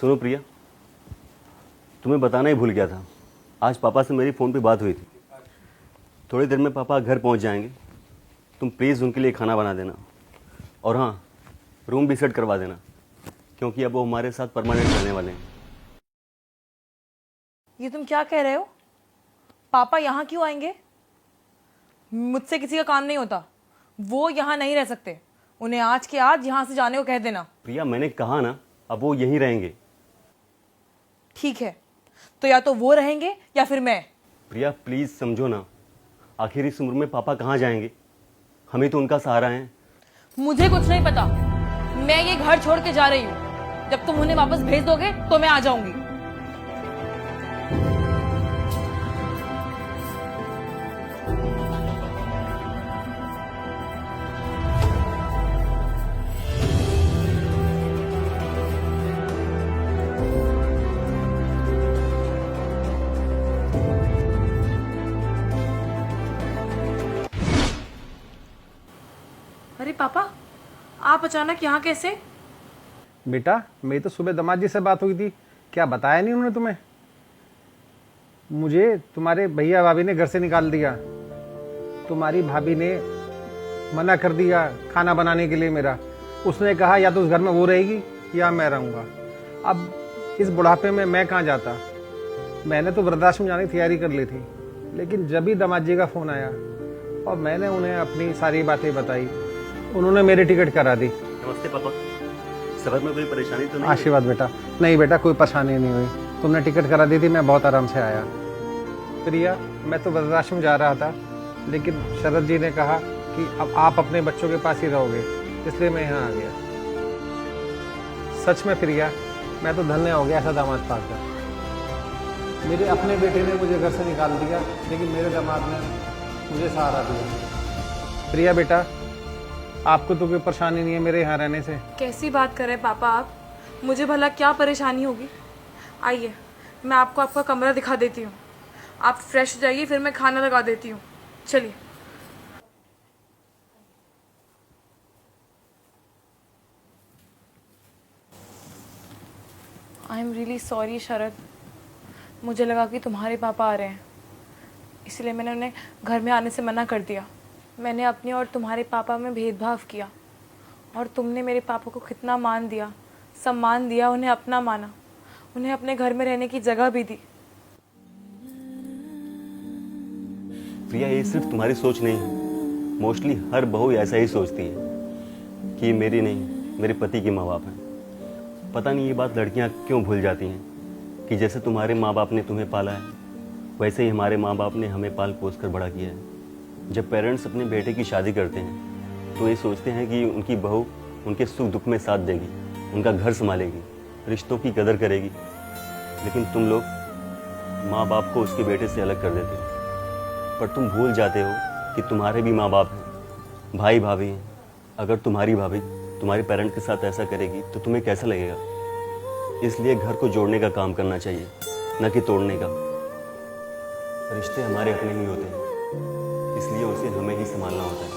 सुनो प्रिया, तुम्हें बताना ही भूल गया था। आज पापा से मेरी फ़ोन पे बात हुई थी। थोड़ी देर में पापा घर पहुंच जाएंगे। तुम प्लीज़ उनके लिए खाना बना देना, और हाँ, रूम भी सेट करवा देना, क्योंकि अब वो हमारे साथ परमानेंट रहने वाले हैं। ये तुम क्या कह रहे हो? पापा यहाँ क्यों आएंगे? मुझसे किसी का काम नहीं होता। वो यहाँ नहीं रह सकते। उन्हें आज के आज यहाँ से जाने को कह देना। प्रिया, मैंने कहा ना, अब वो यहीं रहेंगे। ठीक है, तो या तो वो रहेंगे या फिर मैं। प्रिया प्लीज़ समझो ना, आखिर इस उम्र में पापा कहाँ जाएंगे? हमें तो उनका सहारा है। मुझे कुछ नहीं पता। मैं ये घर छोड़ के जा रही हूँ। जब तुम उन्हें वापस भेज दोगे तो मैं आ जाऊंगी। अरे पापा, आप अचानक यहाँ कैसे? बेटा, मेरी तो सुबह दामाद जी से बात हुई थी। क्या बताया नहीं उन्होंने तुम्हें? मुझे तुम्हारे भैया भाभी ने घर से निकाल दिया। तुम्हारी भाभी ने मना कर दिया खाना बनाने के लिए मेरा। उसने कहा या तो उस घर में वो रहेगी या मैं रहूँगा। अब इस बुढ़ापे में मैं कहाँ जाता। मैंने तो वृद्धाश्रम जाने की तैयारी कर ली थी, लेकिन जब ही दामाद जी का फ़ोन आया और मैंने उन्हें अपनी सारी बातें बताई, उन्होंने मेरी टिकट करा दी। नमस्ते पापा, सफर में कोई परेशानी तो नहीं? आशीर्वाद बेटा। नहीं बेटा, कोई परेशानी नहीं हुई। तुमने टिकट करा दी थी, मैं बहुत आराम से आया। प्रिया, मैं तो वृद्धाश्रम जा रहा था, लेकिन शरद जी ने कहा कि अब आप अपने बच्चों के पास ही रहोगे, इसलिए मैं यहाँ आ गया। सच में प्रिया, मैं तो धन्य हो गया ऐसा दामाद पाकर। मेरे अपने बेटे ने मुझे घर से निकाल दिया, लेकिन मेरे दामाद ने मुझे सहारा दिया। प्रिया बेटा, आपको तो कोई परेशानी नहीं है मेरे यहाँ रहने से? कैसी बात कर रहे हैं पापा आप? मुझे भला क्या परेशानी होगी? आइए, मैं आपको आपका कमरा दिखा देती हूँ। आप फ्रेश हो जाइए, फिर मैं खाना लगा देती हूँ। चलिए। आई एम रियली सॉरी शरद। मुझे लगा कि तुम्हारे पापा आ रहे हैं, इसलिए मैंने उन्हें घर में आने से मना कर दिया। मैंने अपने और तुम्हारे पापा में भेदभाव किया, और तुमने मेरे पापा को कितना मान दिया, सम्मान दिया, उन्हें अपना माना, उन्हें अपने घर में रहने की जगह भी दी। प्रिया, ये सिर्फ तुम्हारी सोच नहीं है। मोस्टली हर बहू ऐसा ही सोचती है कि ये मेरी नहीं, मेरे पति के माँ बाप हैं। पता नहीं ये बात लड़कियाँ क्यों भूल जाती हैं कि जैसे तुम्हारे माँ बाप ने तुम्हें पाला है, वैसे ही हमारे माँ बाप ने हमें पाल पोस कर बड़ा किया है। जब पेरेंट्स अपने बेटे की शादी करते हैं तो ये सोचते हैं कि उनकी बहू उनके सुख दुख में साथ देगी, उनका घर संभालेगी, रिश्तों की कदर करेगी। लेकिन तुम लोग माँ बाप को उसके बेटे से अलग कर देते हो। पर तुम भूल जाते हो कि तुम्हारे भी माँ बाप हैं, भाई भाभी हैं। अगर तुम्हारी भाभी तुम्हारे पेरेंट के साथ ऐसा करेगी तो तुम्हें कैसा लगेगा? इसलिए घर को जोड़ने का काम करना चाहिए, न कि तोड़ने का। रिश्ते हमारे अपने ही होते हैं, इसलिए उसे हमें ही संभालना होता है।